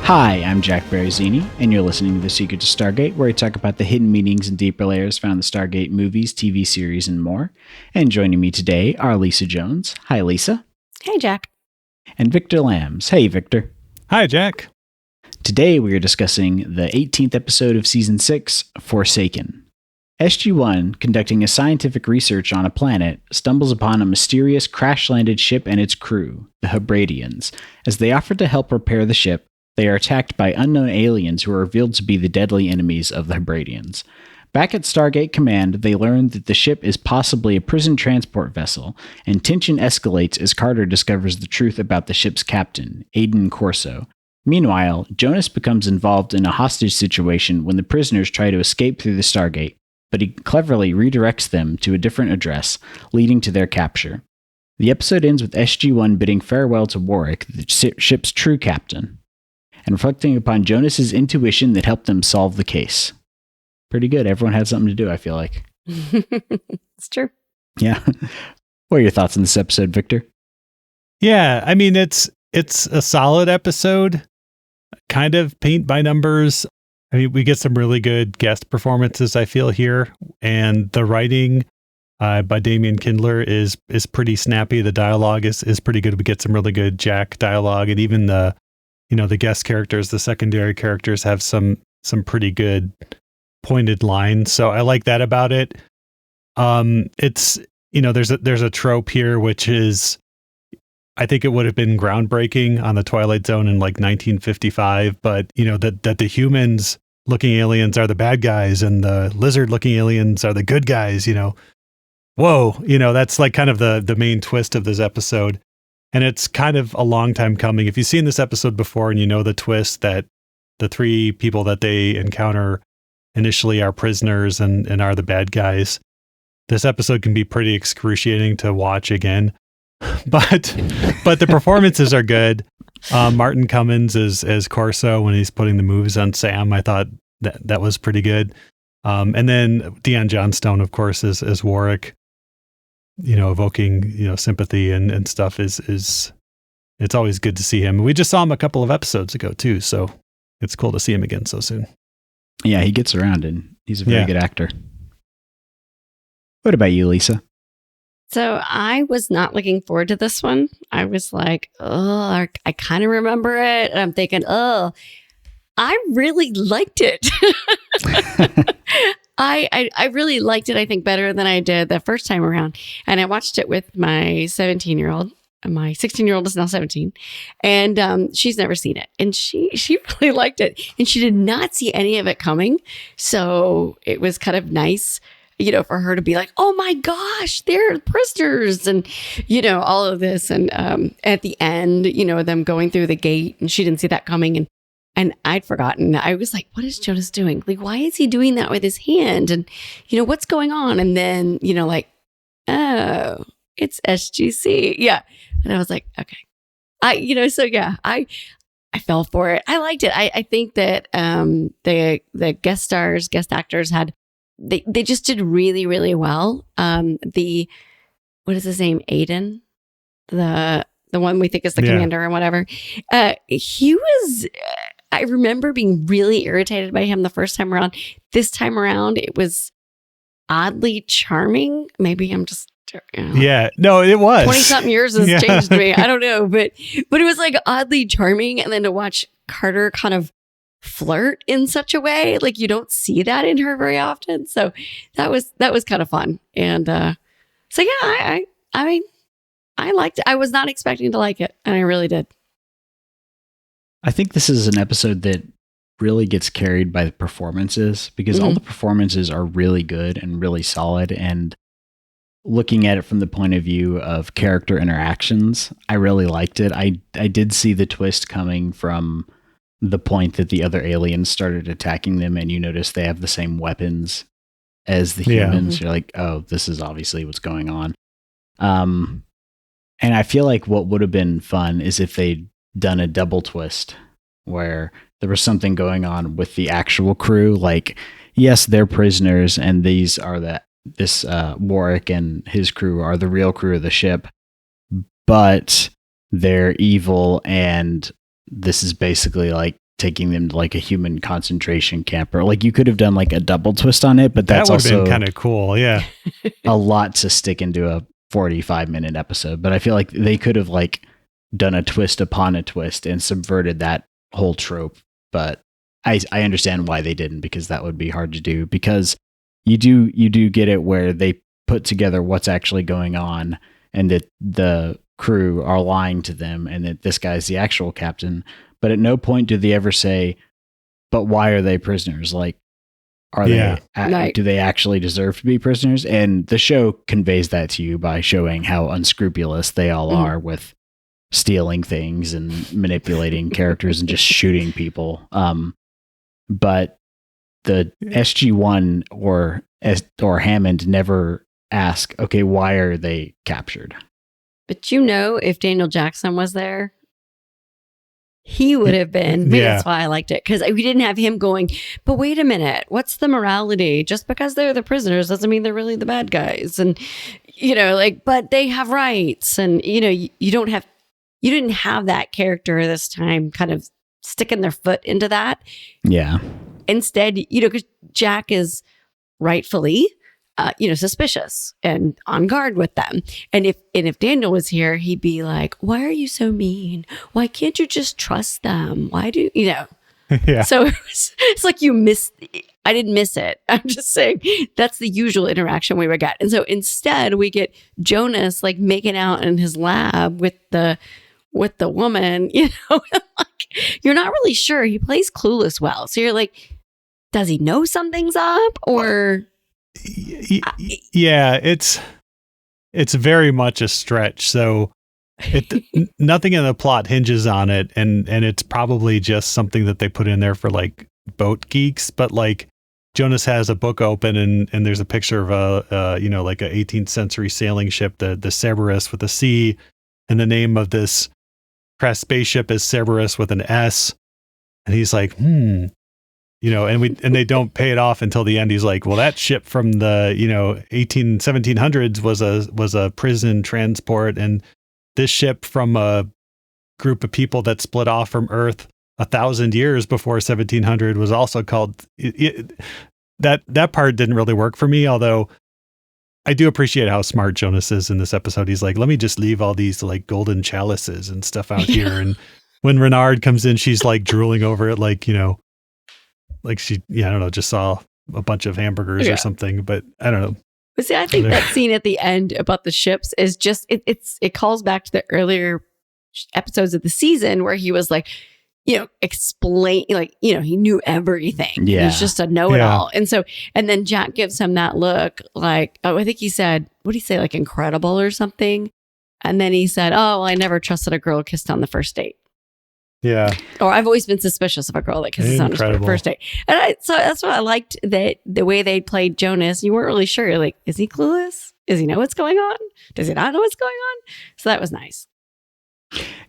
Hi, I'm Jack Baruzzini, and you're listening to The Secret to Stargate, where I talk about the hidden meanings and deeper layers found in the Stargate movies, TV series, and more. And joining me today are Lisa Jones. Hi, Lisa. Hey, Jack. And Victor Lambs. Hey, Victor. Hi, Jack. Today we are discussing the 18th episode of Season 6, Forsaken. SG-1, conducting a scientific research on a planet, stumbles upon a mysterious crash-landed ship and its crew, the Hebraidians. As they offer to help repair the ship, they are attacked by unknown aliens who are revealed to be the deadly enemies of the Hebraidians. Back at Stargate Command, they learn that the ship is possibly a prison transport vessel, and tension escalates as Carter discovers the truth about the ship's captain, Aiden Corso. Meanwhile, Jonas becomes involved in a hostage situation when the prisoners try to escape through the Stargate, but he cleverly redirects them to a different address, leading to their capture. The episode ends with SG-1 bidding farewell to Warwick, the ship's true captain, and reflecting upon Jonas's intuition that helped them solve the case. Pretty good. Everyone had something to do, I feel like. It's true. Yeah. What are your thoughts on this episode, Victor? Yeah, I mean, it's a solid episode, kind of paint by numbers. I mean, we get some really good guest performances, I feel, here. And the writing by Damian Kindler is pretty snappy. The dialogue is pretty good. We get some really good Jack dialogue, and even the guest characters, the secondary characters have some pretty good pointed lines. So I like that about it. It's, there's a trope here, which is, I think it would have been groundbreaking on the Twilight Zone in like 1955, but that the humans looking aliens are the bad guys and the lizard looking aliens are the good guys, whoa, that's like kind of the main twist of this episode. And it's kind of a long time coming. If you've seen this episode before and you know the twist that the three people that they encounter initially are prisoners and are the bad guys, this episode can be pretty excruciating to watch again. But the performances are good. Martin Cummins as Corso when he's putting the moves on Sam, I thought that was pretty good. And then Deon Johnstone, of course, as Warwick, evoking sympathy and stuff is it's always good to see him. We just saw him a couple of episodes ago too, so it's cool to see him again so soon. Yeah, he gets around and he's a very good actor. What about you, Lisa? So I was not looking forward to this one. I was like, oh, I kind of remember it. And I'm thinking, oh, I really liked it. I really liked it, I think, better than I did the first time around. And I watched it with my 17-year-old. My 16-year-old is now 17. And she's never seen it. And she really liked it. And she did not see any of it coming. So it was kind of nice, for her to be like, oh my gosh, they're prisoners and, all of this. And at the end, them going through the gate and she didn't see that coming. And I'd forgotten. I was like, what is Jonas doing? Like, why is he doing that with his hand? And, what's going on? And then, oh, it's SGC. Yeah. And I was like, okay. I fell for it. I liked it. I think that the guest actors they just did really, really well. What is his name? Aiden, the one we think is the commander and whatever. He was, I remember being really irritated by him the first time around. This time around, it was oddly charming. Maybe I'm just, yeah, no, it was 20-something years has changed me. I don't know, but it was like oddly charming. And then to watch Carter kind of flirt in such a way, like you don't see that in her very often. So that was kind of fun. And so yeah, I mean, I liked it. I was not expecting to like it, and I really did. I think this is an episode that really gets carried by the performances because all the performances are really good and really solid. And looking at it from the point of view of character interactions, I really liked it. I did see the twist coming from the point that the other aliens started attacking them, and you notice they have the same weapons as the humans. You're like, oh, this is obviously what's going on. And I feel like what would have been fun is if they'd done a double twist where there was something going on with the actual crew. Like, yes, they're prisoners, and these are this Warwick and his crew are the real crew of the ship, but they're evil, and this is basically like taking them to like a human concentration camp, or like you could have done like a double twist on it, but that's that would have also been kind of cool. Yeah. a lot to stick into a 45-minute episode. But I feel like they could have like done a twist upon a twist and subverted that whole trope. But I understand why they didn't, because that would be hard to do, because you do get it where they put together what's actually going on and that the crew are lying to them and that this guy's the actual captain. But at no point do they ever say, but why are they prisoners? Like, are they, do they actually deserve to be prisoners? And the show conveys that to you by showing how unscrupulous they all are with stealing things and manipulating characters and just shooting people. But the SG-1 or Hammond never ask, okay, why are they captured? But if Daniel Jackson was there, he would have been. Maybe that's why I liked it, because we didn't have him going, but wait a minute, what's the morality? Just because they're the prisoners doesn't mean they're really the bad guys. And, but they have rights. And, you didn't have that character this time kind of sticking their foot into that. Yeah. Instead, because Jack is rightfully, suspicious and on guard with them. And if Daniel was here, he'd be like, why are you so mean? Why can't you just trust them? Why do Yeah. So it's like I didn't miss it. I'm just saying that's the usual interaction we would get. And so instead we get Jonas like making out in his lab with the woman, like, you're not really sure. He plays clueless well. So you're like, does he know something's up, or? Yeah, it's very much a stretch. So nothing in the plot hinges on it, and it's probably just something that they put in there for like boat geeks. But like Jonas has a book open, and there's a picture of a like a 18th century sailing ship, the Cerberus with a C, and the name of this craft spaceship is Cerberus with an S. And he's like, and they don't pay it off until the end. He's like, well, that ship from the 1700s was a prison transport, and this ship from a group of people that split off from Earth 1,000 years before 1700 was also called. That part didn't really work for me, although I do appreciate how smart Jonas is in this episode. He's like, let me just leave all these like golden chalices and stuff out here. And when Renard comes in, she's like drooling over it, like, like she, I don't know, just saw a bunch of hamburgers or something, but I don't know. But see, I think that scene at the end about the ships is just, it calls back to the earlier episodes of the season where he was like, explain, like, he knew everything. Yeah. He's just a know-it-all. Yeah. And then Jack gives him that look like, I think he said, what did he say? Like incredible or something. And then he said, oh, well, I never trusted a girl kissed on the first date. Yeah. Or I've always been suspicious of a girl that kisses on her first date. And so that's what I liked, that the way they played Jonas, you weren't really sure. You're like, is he clueless? Does he know what's going on? Does he not know what's going on? So that was nice.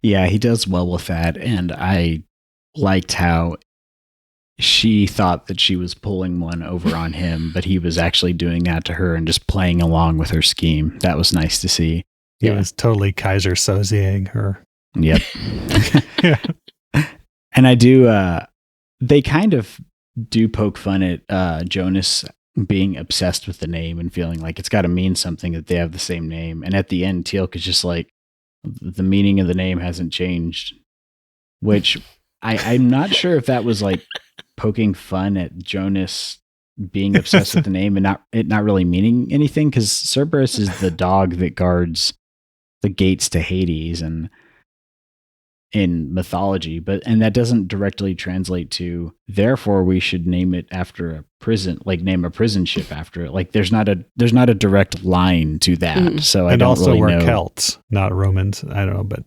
Yeah, he does well with that. And I liked how she thought that she was pulling one over on him, but he was actually doing that to her and just playing along with her scheme. That was nice to see. He was totally Kaiser Sozeing her. Yep. Yeah. And I do, they kind of do poke fun at Jonas being obsessed with the name and feeling like it's got to mean something that they have the same name. And at the end, Teal'c is just like, the meaning of the name hasn't changed, which I'm not sure if that was like poking fun at Jonas being obsessed with the name and not really meaning anything, because Cerberus is the dog that guards the gates to Hades and in mythology, and that doesn't directly translate to therefore we should name it after a prison, like name a prison ship after it. Like there's not a direct line to that. Mm-hmm. So I don't also really we're know. Celts, not Romans. I don't know, but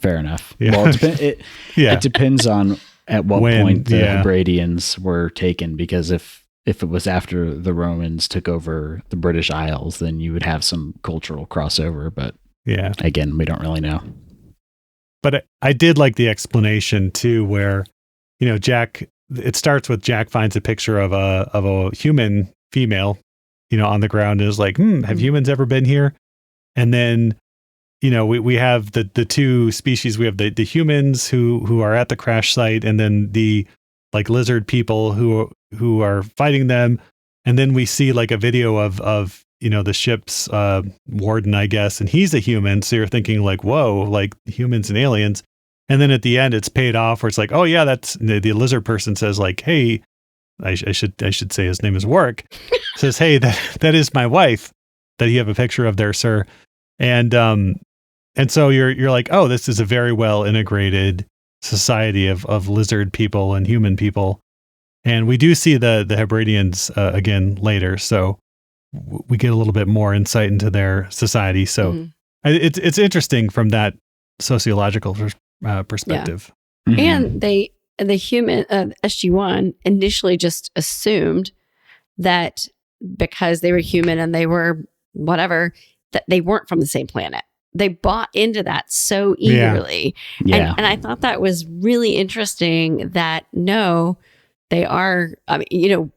fair enough. Yeah. Well, it depends on at what point the Hebrideans were taken, because if it was after the Romans took over the British Isles, then you would have some cultural crossover. But again, we don't really know. But I did like the explanation too, where, Jack, it starts with Jack finds a picture of a human female, on the ground, and is like, have humans ever been here? And then we have the two species. We have the humans who are at the crash site, and then the like lizard people who are fighting them. And then we see like a video of the ship's warden, I guess, and he's a human. So you're thinking like, whoa, like humans and aliens. And then at the end, it's paid off where it's like, oh yeah, that's the lizard person says like, hey, I should say his name is Warwick. Says, hey, that is my wife that you have a picture of there, sir. And so you're like, oh, this is a very well integrated society of lizard people and human people. And we do see the Hebrideans again later, so we get a little bit more insight into their society. So it's interesting from that sociological perspective. Yeah. And the human SG-1 initially just assumed that because they were human and they were whatever, that they weren't from the same planet. They bought into that so eagerly. Yeah. And I thought that was really interesting that no, they are, I mean,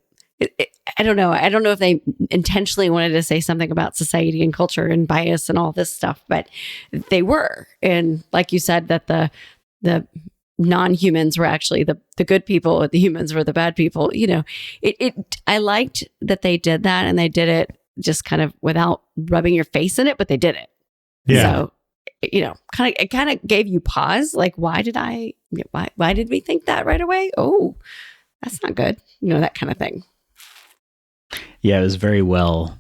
I don't know. I don't know if they intentionally wanted to say something about society and culture and bias and all this stuff, but they were. And like you said, that the non-humans were actually the good people, the humans were the bad people. I liked that they did that, and they did it just kind of without rubbing your face in it, but they did it. Yeah. So, it kind of gave you pause. Like, why did we think that right away? Oh, that's not good. That kind of thing. Yeah, it was very well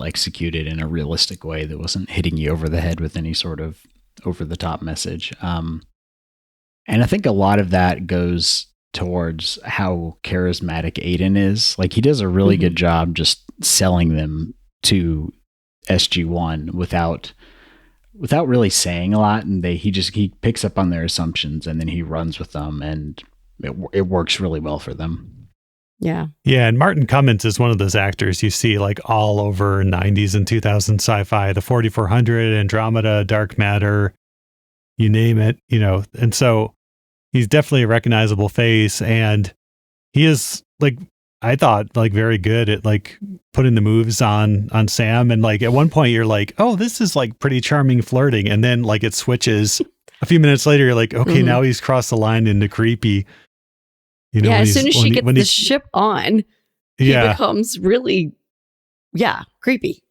executed in a realistic way that wasn't hitting you over the head with any sort of over the top message. And I think a lot of that goes towards how charismatic Aiden is. Like, he does a really good job just selling them to SG-1 without really saying a lot, and he picks up on their assumptions and then he runs with them, and it works really well for them. Yeah. Yeah. And Martin Cummins is one of those actors you see like all over 90s and 2000s sci-fi, the 4400, Andromeda, Dark Matter, you name it, and so he's definitely a recognizable face, and he is like, I thought like very good at like putting the moves on Sam. And like at one point you're like, oh, this is like pretty charming flirting. And then like it switches a few minutes later. You're like, okay, now he's crossed the line into creepy. As soon as she gets the ship on, he becomes really, creepy.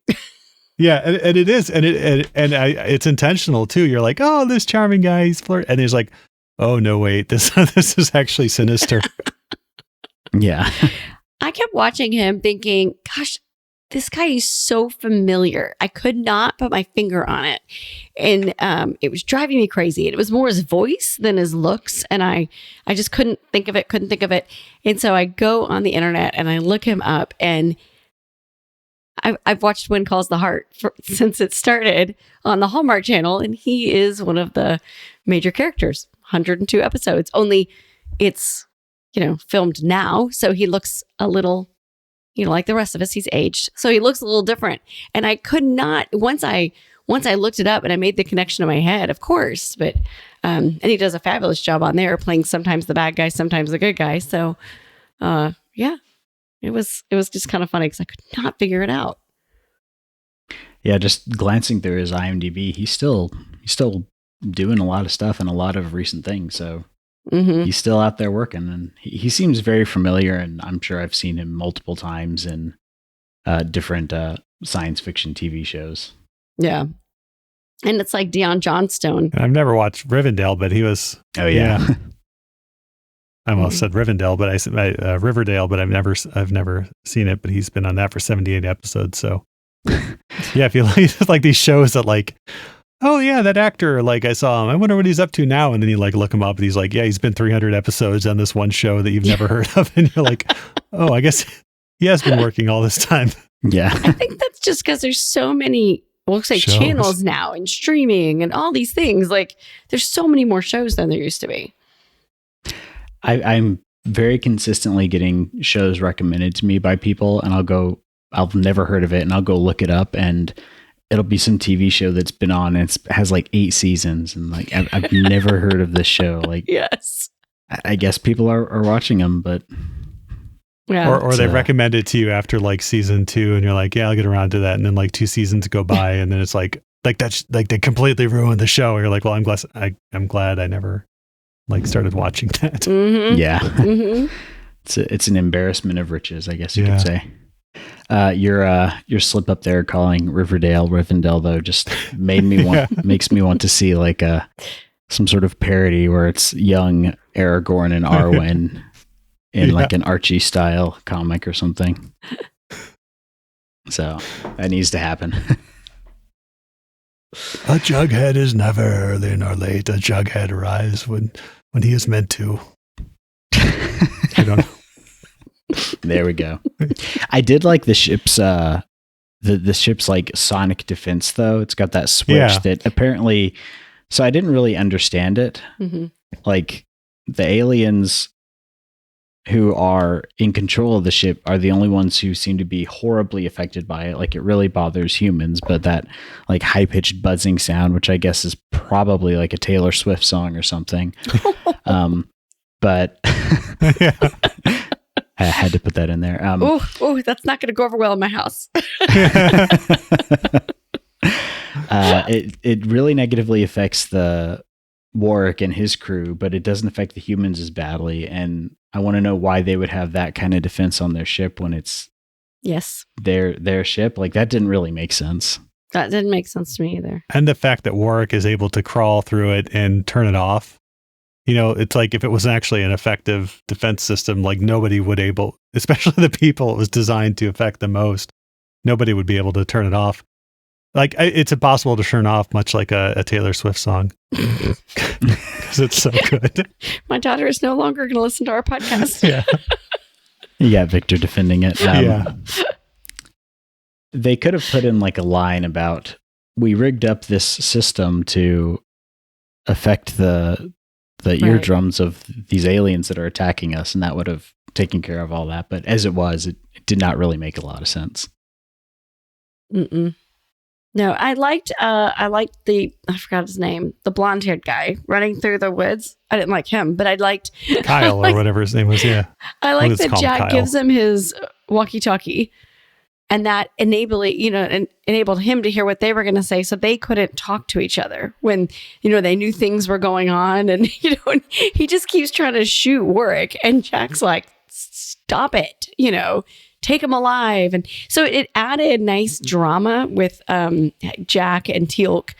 Yeah, and it is, and it's intentional too. You're like, oh, this charming guy, he's flirt, and he's like, oh no, wait, this is actually sinister. Yeah. I kept watching him thinking, gosh, this guy is so familiar. I could not put my finger on it. And it was driving me crazy. And it was more his voice than his looks. And I just couldn't think of it. And so I go on the internet and I look him up, and I've watched When Calls the Heart since it started on the Hallmark Channel. And he is one of the major characters, 102 episodes. Only it's, filmed now. So he looks a little, like the rest of us, he's aged. So he looks a little different. And I could not, once I looked it up and I made the connection in my head, of course, but, and he does a fabulous job on there playing sometimes the bad guy, sometimes the good guy. So, it was just kind of funny because I could not figure it out. Yeah. Just glancing through his IMDb, he's still doing a lot of stuff and a lot of recent things. So he's still out there working, and he seems very familiar, and I'm sure I've seen him multiple times in different science fiction TV shows. Yeah. And it's like Dion Johnstone. I've never watched Rivendell, but he was... Oh, yeah. I almost said Rivendell, but I said Riverdale, but I've never seen it, but he's been on that for 78 episodes, so... Yeah, if you like these shows that like... Oh yeah, that actor, like I saw him. I wonder what he's up to now. And then you like look him up and he's like, yeah, he's been 300 episodes on this one show that you've never heard of. And you're like, oh, I guess he has been working all this time. Yeah. I think that's just because there's so many, we'll say shows. Channels now and streaming and all these things. Like there's so many more shows than there used to be. I'm very consistently getting shows recommended to me by people, and I've never heard of it, and I'll go look it up, and it'll be some TV show that's been on, and it has like 8 seasons, and like I've never heard of this show. Like, yes, I guess people are watching them, but yeah, or they recommend it to you after like season 2, and you're like, yeah, I'll get around to that, and then like 2 seasons go by, and then it's like, that's like they completely ruined the show. You're like, well, I'm glad I never like started watching that. Mm-hmm. Yeah. Mm-hmm. It's an embarrassment of riches, I guess you could say. Your slip up there calling Rivendell though just makes me want to see like some sort of parody where it's young Aragorn and Arwen in like an Archie style comic or something. So that needs to happen. A Jughead is never early nor late. A Jughead arrives when he is meant to. I don't know. There we go. I did like the ship's the ship's like sonic defense though. It's got that switch that apparently. So I didn't really understand it. Mm-hmm. Like the aliens who are in control of the ship are the only ones who seem to be horribly affected by it. Like it really bothers humans, but that like high pitched buzzing sound, which I guess is probably like a Taylor Swift song or something. But I had to put that in there. Oh, that's not going to go over well in my house. It really negatively affects the Warwick and his crew, but it doesn't affect the humans as badly. And I want to know why they would have that kind of defense on their ship when it's their ship. Like that didn't really make sense. That didn't make sense to me either. And the fact that Warwick is able to crawl through it and turn it off. You know, it's like if it was actually an effective defense system, like nobody would especially the people it was designed to affect the most, nobody would be able to turn it off. Like it's impossible to turn off, much like a Taylor Swift song, because it's so good. My daughter is no longer going to listen to our podcast. Yeah, you got Victor defending it. They could have put in like a line about we rigged up this system to affect the eardrums of these aliens that are attacking us, and that would have taken care of all that. But as it was, it did not really make a lot of sense. Mm-mm. No, I liked I forgot his name, the blonde-haired guy running through the woods. I didn't like him, but I liked Kyle or whatever his name was. Yeah, I like that Jack gives him his walkie-talkie, and that enabled him to hear what they were going to say, so they couldn't talk to each other when they knew things were going on, and and he just keeps trying to shoot Warwick, and Jack's like, "Stop it!" Take him alive. And so it added nice drama with Jack and Teal'c,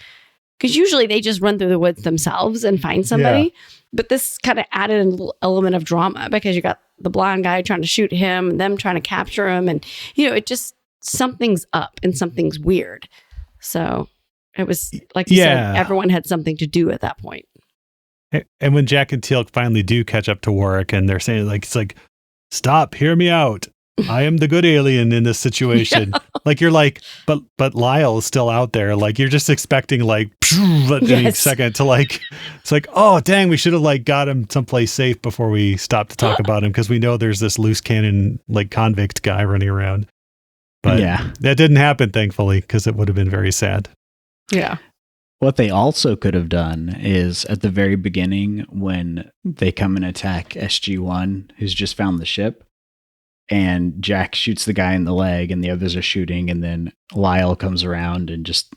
because usually they just run through the woods themselves and find somebody. Yeah. But this kind of added a little element of drama, because you got the blonde guy trying to shoot him and them trying to capture him. And, it just, something's up and something's weird. So it was, like you said, everyone had something to do at that point. And when Jack and Teal'c finally do catch up to Warwick, and they're saying it's like, stop, hear me out. I am the good alien in this situation. Yeah. Like you're like, but Lyle is still out there. Like you're just expecting like any second to like, it's like, oh dang, we should have like got him someplace safe before we stop to talk about him, because we know there's this loose cannon like convict guy running around. But that didn't happen, thankfully, because it would have been very sad. Yeah. What they also could have done is at the very beginning, when they come and attack SG-1, who's just found the ship, and Jack shoots the guy in the leg and the others are shooting, and then Lyle comes around and just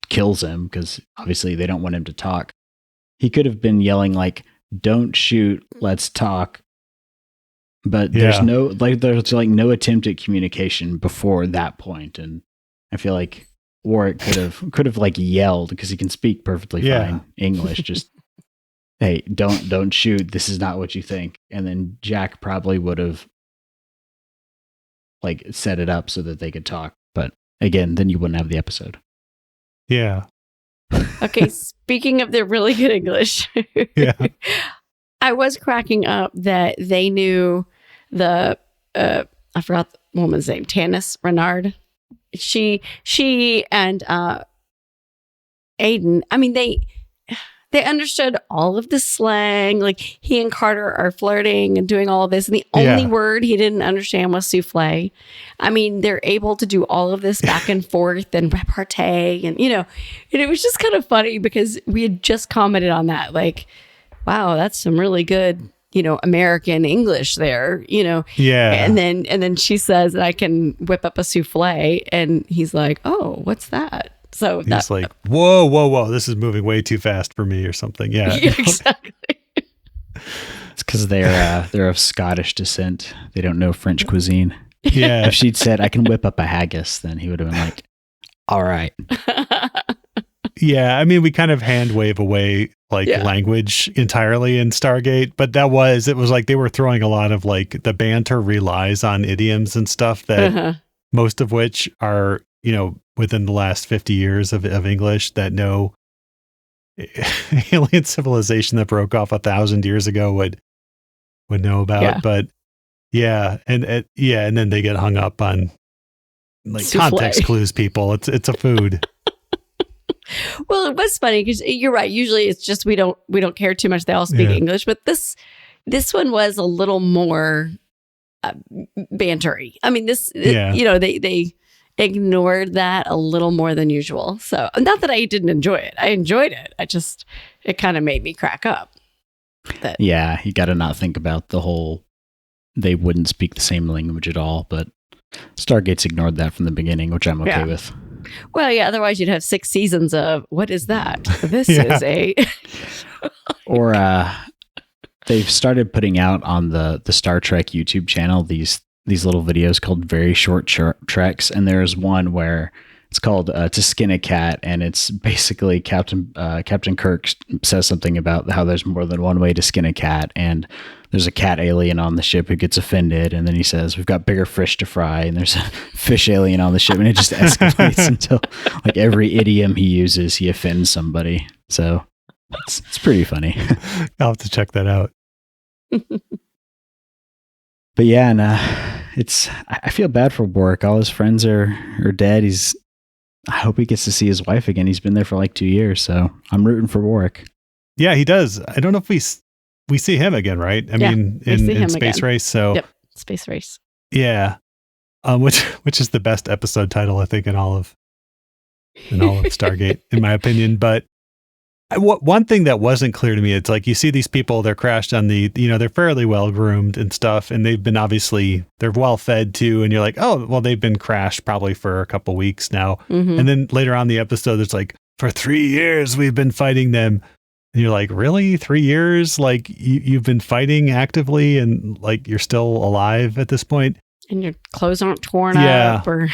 kills him, because obviously they don't want him to talk. He could have been yelling like, "Don't shoot, let's talk." But there's no attempt at communication before that point, and I feel like Warwick could have like yelled, because he can speak perfectly fine English, just hey, don't shoot, this is not what you think. And then Jack probably would have like set it up so that they could talk. But again, then you wouldn't have the episode. Yeah. Okay, speaking of their really good English. I was cracking up that they knew I forgot the woman's name, Tanis Renard. She and Aiden, I mean, they understood all of the slang. Like he and Carter are flirting and doing all of this. And the only word he didn't understand was souffle. I mean, they're able to do all of this back and forth and repartee. And, and it was just kind of funny, because we had just commented on that. Like, wow, that's some really good, American English there, Yeah. And then she says, I can whip up a souffle. And he's like, oh, what's that? So he's like, whoa, this is moving way too fast for me or something. Yeah. Exactly. It's because they're of Scottish descent. They don't know French cuisine. Yeah. If she'd said, I can whip up a haggis, then he would have been like, all right. Yeah. I mean, we kind of hand wave away language entirely in Stargate, but it was like they were throwing a lot of like the banter relies on idioms and stuff that most of which are, within the last 50 years of English that no alien civilization that broke off 1,000 years ago would know about. Yeah. But and then they get hung up on like Souffle. Context clues people. It's a food. Well, it was funny because you're right. Usually it's just we don't care too much. They all speak English, but this one was a little more bantery. I mean, they ignored that a little more than usual. So not that I didn't enjoy it. I enjoyed it. It kind of made me crack up. Yeah, you got to not think about the whole, they wouldn't speak the same language at all, but Stargate's ignored that from the beginning, which I'm okay with. Well, yeah, otherwise you'd have 6 seasons of, what is that? This is a... Or they've started putting out on the Star Trek YouTube channel these little videos called Very Short Treks, and there's one where it's called To Skin a Cat, and it's basically Captain Kirk says something about how there's more than one way to skin a cat, and there's a cat alien on the ship who gets offended, and then he says, we've got bigger fish to fry, and there's a fish alien on the ship, and it just escalates until like every idiom he uses, he offends somebody. So it's pretty funny. I'll have to check that out. But yeah, and I feel bad for Warwick. All his friends are dead. I hope he gets to see his wife again. He's been there for like 2 years, so I'm rooting for Warwick. Yeah, he does. I don't know if we see him again, right? I mean, in Space again. Race. So yep, Space Race. Yeah, which is the best episode title I think in all of Stargate, in my opinion. But one thing that wasn't clear to me, it's like you see these people, they're crashed on they're fairly well groomed and stuff, and they've been they're well fed too, and you're like, oh, well, they've been crashed probably for a couple weeks now. Mm-hmm. And then later on the episode, it's like, for 3 years we've been fighting them. And you're like, really? 3 years? Like you've been fighting actively and like you're still alive at this point? And your clothes aren't torn up or...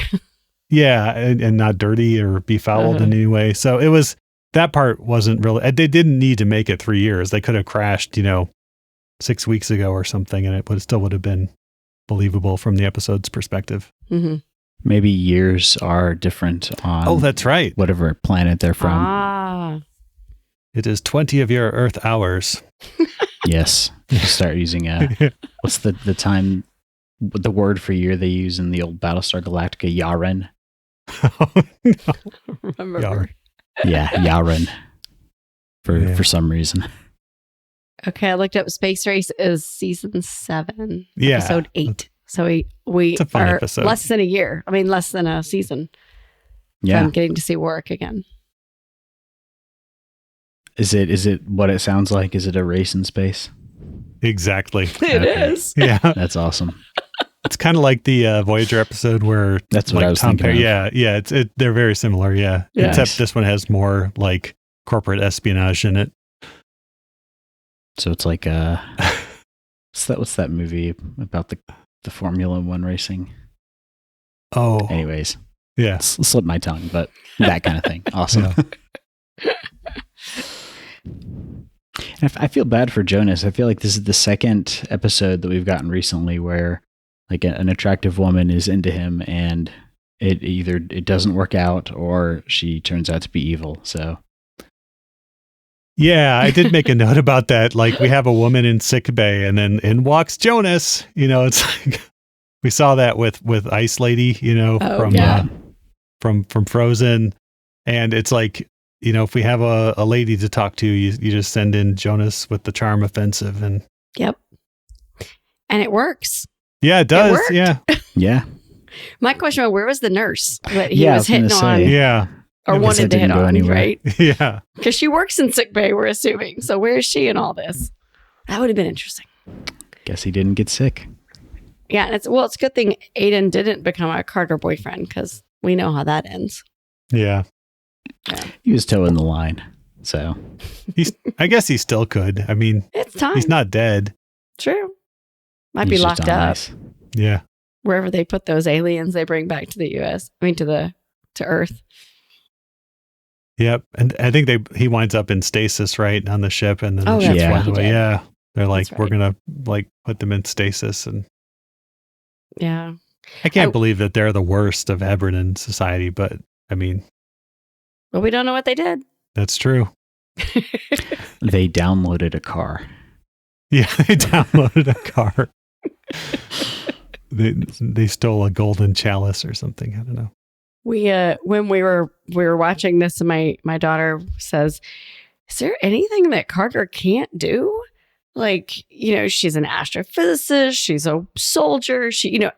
Yeah, and not dirty or befouled in any way. So that part wasn't really, they didn't need to make it 3 years. They could have crashed, 6 weeks ago or something, and it still would have been believable from the episode's perspective. Mm-hmm. Maybe years are different on... Oh, that's right. Whatever planet they're from. Ah. It is 20 of your Earth hours. Yes. You start using what's the time, the word for year they use in the old Battlestar Galactica, Yaren? Oh, no. Remember. Yaren. Yeah, Yaren. For some reason. Okay, I looked up Space Race is season 7, Yeah. episode 8. So we It's a fun are episode. less than a year. I mean, less than a season. Yeah. So I'm getting to see work again. Is it what it sounds like? Is it a race in space? Exactly. It is. Yeah. That's awesome. It's kind of like the Voyager episode where That's what I was thinking of. Yeah. They're very similar. Yeah. Yeah. Except this one has more like corporate espionage in it. So it's like what's that movie about the Formula One racing? Oh. Anyways, Yeah. slipped my tongue, but that kind of thing. Awesome. Yeah. And I feel bad for Jonas. I feel like this is the second episode that we've gotten recently where like an attractive woman is into him and it doesn't work out or she turns out to be evil. So Yeah, I did make a note about that. Like we have a woman in sick bay and then in walks Jonas. It's like we saw that with Ice Lady, from Frozen. And it's like, if we have a lady to talk to, you just send in Jonas with the charm offensive and Yep. And it works. yeah, it does. worked. Yeah. yeah. My question was, where was the nurse that he Yeah, I was was gonna hitting say. on Yeah. or I guess wanted that to hit didn't go on, anywhere. right? Yeah. Because she works in sick bay, we're assuming. So where is she in all this? That would have been interesting. Guess he didn't get sick. Yeah, it's a good thing Aiden didn't become a Carter boyfriend because we know how that ends. Yeah. He was towing the line. So I guess he still could. I mean, It's time. he's not dead. True. Might he's be just locked on up ice. Yeah. wherever they put those aliens they bring back to the US. I mean, to Earth. Yep. And I think he winds up in stasis, right, on the ship, and then the ship right. flies away. Yeah. They're like, That's we're right. gonna like put them in stasis, and Yeah. I can't believe that they're the worst of Hebridean society, but I mean, Well, we don't know what they did. that's true. They downloaded a car. Yeah, they downloaded a car. They stole a golden chalice or something. I don't know. We when we were watching this, and my daughter says, "Is there anything that Carter can't do? Like, you know, she's an astrophysicist, she's a soldier,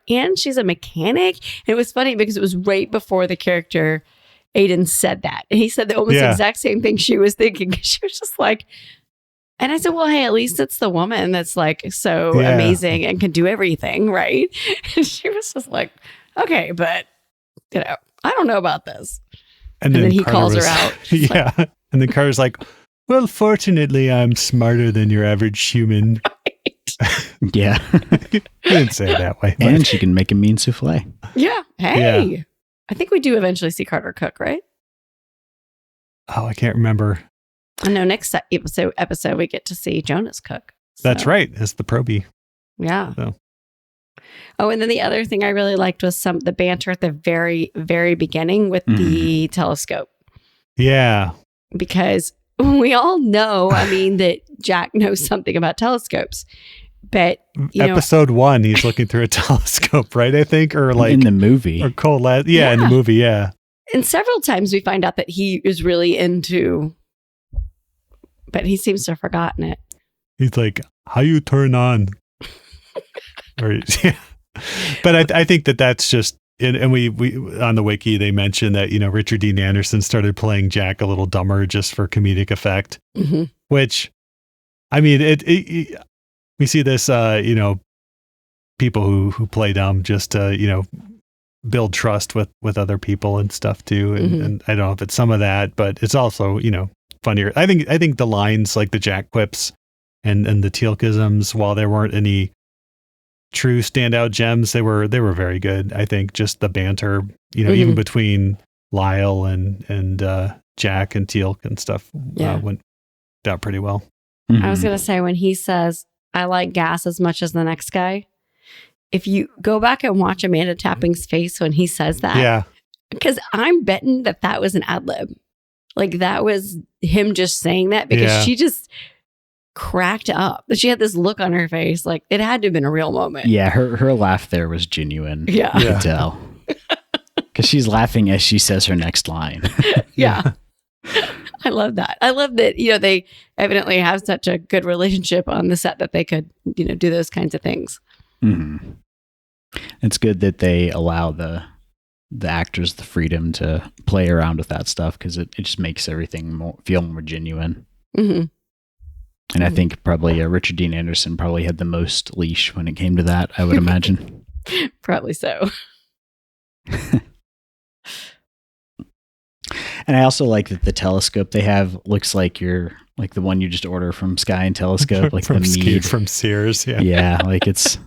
and she's a mechanic." And it was funny because it was right before the character Aiden said that, and he said the almost exact same thing she was thinking. She was just like, and I said, "Well, hey, at least it's the woman that's like so amazing and can do everything, right?" And she was just like, "Okay, but I don't know about this." And then he calls her out. Yeah. Like, and then Carter's like, "Well, fortunately, I'm smarter than your average human." Right. Yeah. He didn't say it that way. But. And she can make a mean souffle. Yeah. Hey. I think we do eventually see Carter cook, right? Oh, I can't remember. I know next episode we get to see Jonas cook. So. That's right. It's the Proby. Yeah. So. Oh, and then the other thing I really liked was the banter at the very, very beginning with the telescope. Yeah. Because we all know, I mean, that Jack knows something about telescopes. But episode 1, he's looking through a telescope, right? I think, or like in the movie, or Colette. Yeah, in the movie. Yeah. And several times we find out that he is really into, but he seems to have forgotten it. He's like, "How you turn on?" Or yeah. But I think that's just, and we on the wiki they mentioned that Richard Dean Anderson started playing Jack a little dumber just for comedic effect, which, I mean, it we see this people who play dumb just to build trust with other people and stuff too, and I don't know if it's some of that, but it's also funnier. I think the lines like the Jack quips and the Teal'cisms, while there weren't any true standout gems, they were very good. I think just the banter, even between Lyle and Jack and Teal'c and stuff went out pretty well. I was gonna say, when he says, "I like gas as much as the next guy," if you go back and watch Amanda Tapping's face when he says that, because I'm betting that was an ad lib, like that was him just saying that because she just cracked up. She had this look on her face, like it had to have been a real moment. Yeah, her laugh there was genuine. Yeah, I could tell, because she's laughing as she says her next line. Yeah. I love that. I love that, they evidently have such a good relationship on the set that they could, do those kinds of things. Mm-hmm. It's good that they allow the actors the freedom to play around with that stuff, because it just makes everything feel more genuine. Mm-hmm. And I think probably Richard Dean Anderson probably had the most leash when it came to that, I would imagine. Probably so. And I also like that the telescope they have looks like like the one you just order from Sky and Telescope, like from the Mead from Sears. Yeah. Yeah. Like it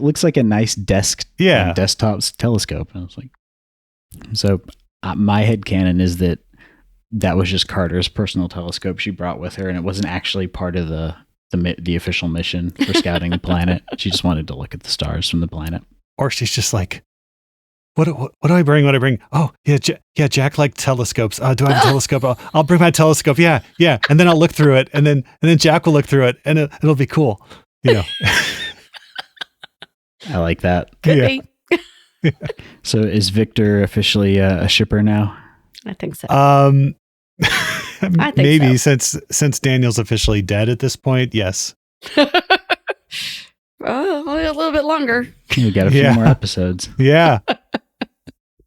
looks like a nice desktop telescope. And I was like, so my headcanon is that was just Carter's personal telescope she brought with her, and it wasn't actually part of the official mission for scouting the planet. She just wanted to look at the stars from the planet. Or she's just like, What do I bring? What do I bring? Oh, yeah, Jack liked telescopes. Do I have a telescope? I'll bring my telescope. Yeah. And then I'll look through it, and then Jack will look through it, and it'll be cool. I like that. Could be. So is Victor officially a shipper now? I think so. I think maybe so. since Daniel's officially dead at this point, yes. Only a little bit longer. We got a few more episodes. Yeah.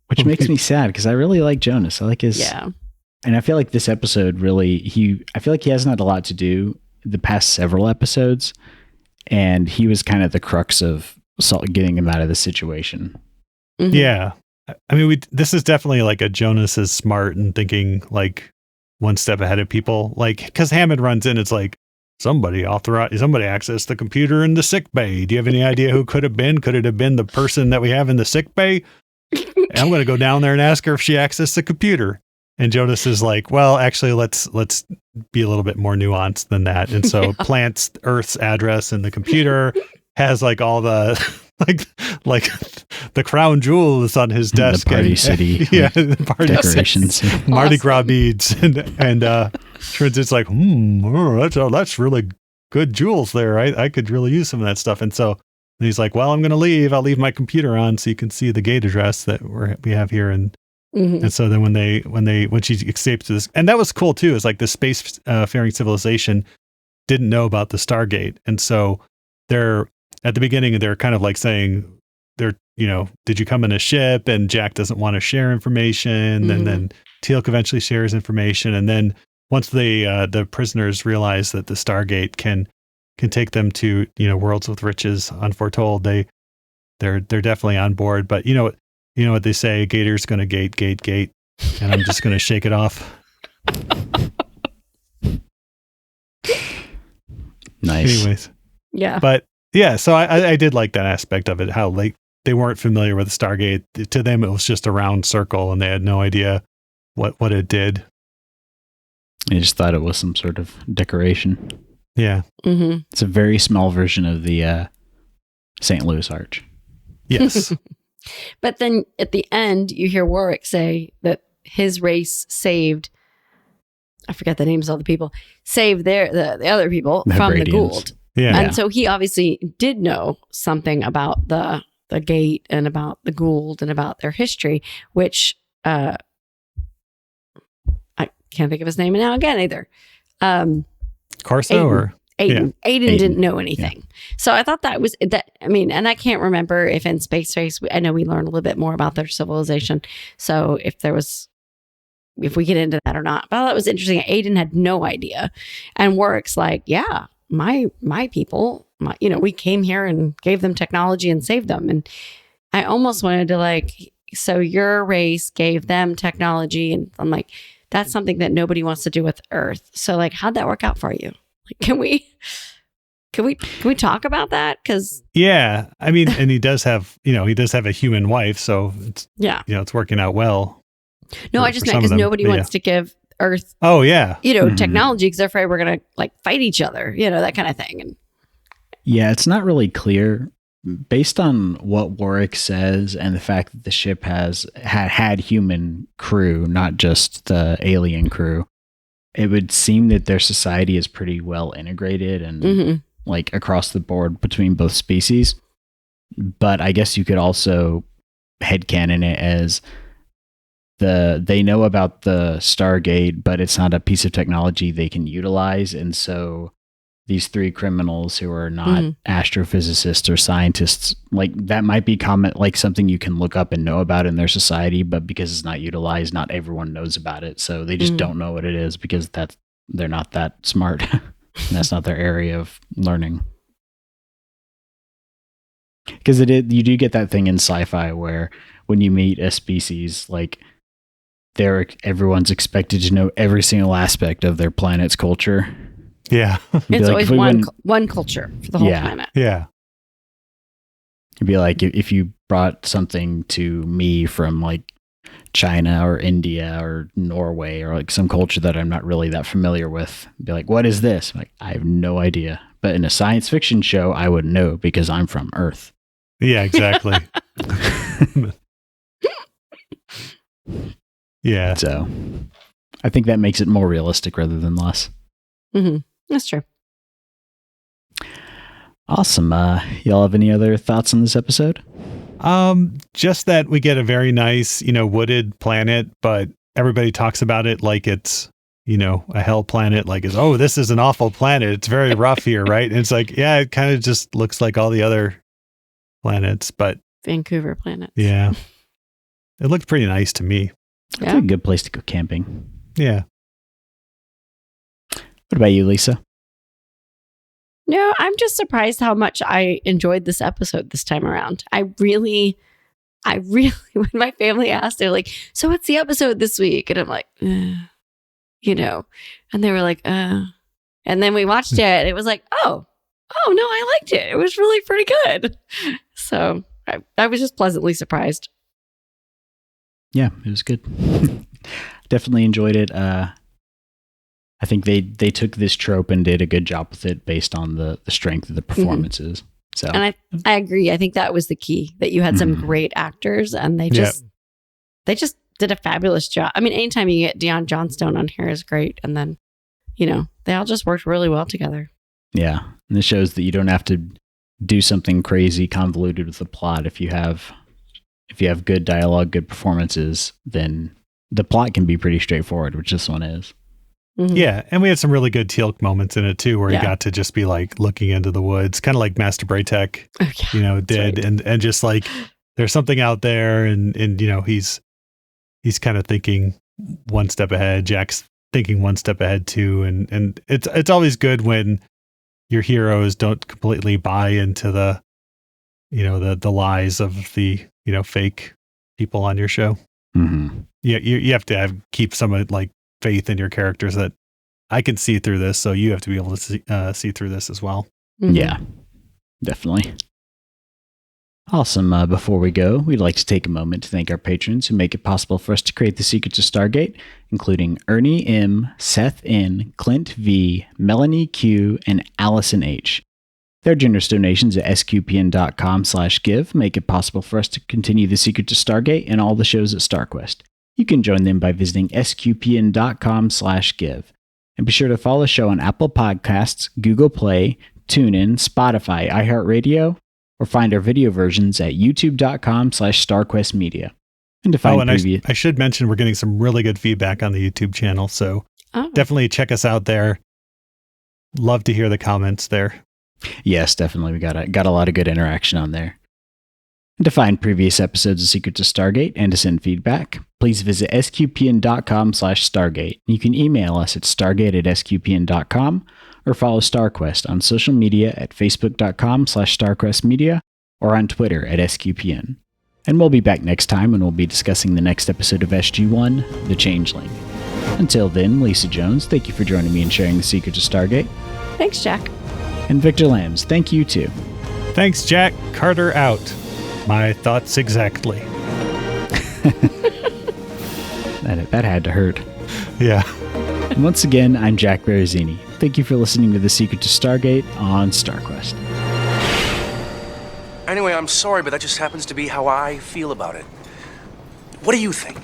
Which makes me sad, because I really like Jonas. I like his... Yeah. And I feel like this episode really... I feel like he hasn't had a lot to do the past several episodes. And he was kind of the crux of getting him out of the situation. Mm-hmm. Yeah. I mean, this is definitely like a Jonas is smart and thinking like one step ahead of people. Like, because Hammond runs in, it's like, somebody accessed the computer in the sick bay. Do you have any idea who could have been? Could it have been the person that we have in the sick bay? I'm going to go down there and ask her if she accessed the computer. And Jonas is like, well, actually, let's be a little bit more nuanced than that. And so plants Earth's address in the computer, has like all the like the crown jewels on his desk, the Party City, the party decorations, Mardi Gras beads, and turns it's like, that's really good jewels there. I could really use some of that stuff. And so he's like, well, I'm going to leave. I'll leave my computer on so you can see the gate address that we have here. And so then when she escapes to this, and that was cool too, is like the space faring civilization didn't know about the Stargate. And so they're at the beginning, they're kind of like saying, did you come in a ship? And Jack doesn't want to share information. And then Teal'c eventually shares information. And then once the prisoners realize that the Stargate can take them to, worlds with riches unforetold, they're definitely on board. But you know what they say, Gator's going to gate, and I'm just going to shake it off. Nice. Anyways. Yeah. But yeah, so I did like that aspect of it, how like they weren't familiar with the Stargate. To them, it was just a round circle and they had no idea what it did. I just thought it was some sort of decoration. Yeah. Mm-hmm. It's a very small version of the St. Louis Arch. Yes. But then at the end, you hear Warwick say that his race saved, I forget the names of all the people, saved the other people from the Gould. Yeah. And so he obviously did know something about the gate and about the Gould and about their history, which I can't think of his name now again either. Corso or? Aiden. Yeah. Aiden didn't know anything. Yeah. So I thought that was that. I mean, and I can't remember if in Space Race, I know we learned a little bit more about their civilization. So if we get into that or not, but that was interesting. Aiden had no idea. And Warwick's like, yeah, my people, we came here and gave them technology and saved them. And I almost wanted to like, so your race gave them technology. And I'm like, that's something that nobody wants to do with Earth. So like, how'd that work out for you? Like, can we talk about that? Because yeah, I mean, and he does have a human wife, so it's it's working out well. No, I just meant because nobody wants to give Earth. Oh yeah, technology because they're afraid we're gonna like fight each other, that kind of thing. And yeah, it's not really clear based on what Warwick says and the fact that the ship had human crew, not just the alien crew. It would seem that their society is pretty well integrated and like across the board between both species. But I guess you could also headcanon it as they know about the Stargate, but it's not a piece of technology they can utilize. And so these three criminals who are not astrophysicists or scientists, like that might be like something you can look up and know about in their society, but because it's not utilized, not everyone knows about it. So they just don't know what it is because they're not that smart. That's not their area of learning. Because you do get that thing in sci-fi where when you meet a species, like everyone's expected to know every single aspect of their planet's culture. Yeah. It's always one culture for the whole planet. Yeah. It'd be like if you brought something to me from like China or India or Norway or like some culture that I'm not really that familiar with. Be like, what is this? I'm like, I have no idea. But in a science fiction show, I would know because I'm from Earth. Yeah, exactly. Yeah. So I think that makes it more realistic rather than less. Mm-hmm. That's true. Awesome. Y'all have any other thoughts on this episode? Just that we get a very nice, wooded planet, but everybody talks about it like it's, a hell planet, like this is an awful planet. It's very rough here, right? And it's like, yeah, it kind of just looks like all the other planets, but Vancouver planets. Yeah. It looked pretty nice to me. It's a good place to go camping. Yeah. What about you, Lisa? No, I'm just surprised how much I enjoyed this episode this time around. I I really, when my family asked, they're like, so what's the episode this week? And I'm like, you know, and they were like, and then we watched it. And it was like, oh, no, I liked it. It was really pretty good. So I was just pleasantly surprised. Yeah, it was good. Definitely enjoyed it. I think they took this trope and did a good job with it based on the strength of the performances. So, and I agree. I think that was the key, that you had some great actors, and they just did a fabulous job. I mean, anytime you get Deion Johnstone on here is great, and then they all just worked really well together. Yeah, and this shows that you don't have to do something crazy convoluted with the plot. If you have good dialogue, good performances, then the plot can be pretty straightforward, which this one is. Mm-hmm. Yeah, and we had some really good Teal'c moments in it too, where he got to just be like looking into the woods, kind of like Master Braytek, did, right. and just like there's something out there, and he's kind of thinking one step ahead. Jack's thinking one step ahead too, and it's always good when your heroes don't completely buy into the the lies of the fake people on your show. Mm-hmm. You have to keep some like faith in your characters that I can see through this, so you have to be able to see through this as well. Mm-hmm. Yeah, definitely. Awesome. Before we go, we'd like to take a moment to thank our patrons who make it possible for us to create the Secrets of Stargate, including Ernie M., Seth N., Clint V., Melanie Q., and Allison H. Their generous donations at sqpn.com/give make it possible for us to continue the Secrets of Stargate and all the shows at StarQuest. You can join them by visiting sqpn.com/give. And be sure to follow the show on Apple Podcasts, Google Play, TuneIn, Spotify, iHeartRadio, or find our video versions at youtube.com/StarQuestMedia. And to find I should mention we're getting some really good feedback on the YouTube channel, so definitely check us out there. Love to hear the comments there. Yes, definitely. We got a lot of good interaction on there. And to find previous episodes of Secrets of Stargate and to send feedback, please visit sqpn.com/Stargate. You can email us at stargate@sqpn.com or follow StarQuest on social media at facebook.com/StarQuestMedia or on Twitter at SQPN. And we'll be back next time when we'll be discussing the next episode of SG-1, The Changeling. Until then, Lisa Jones, thank you for joining me and sharing the Secrets of Stargate. Thanks, Jack. And Victor Lambs, thank you too. Thanks, Jack. Carter out. My thoughts exactly. That had to hurt. Yeah. And once again, I'm Jack Baruzzini. Thank you for listening to The Secret to Stargate on StarQuest. Anyway, I'm sorry, but that just happens to be how I feel about it. What do you think?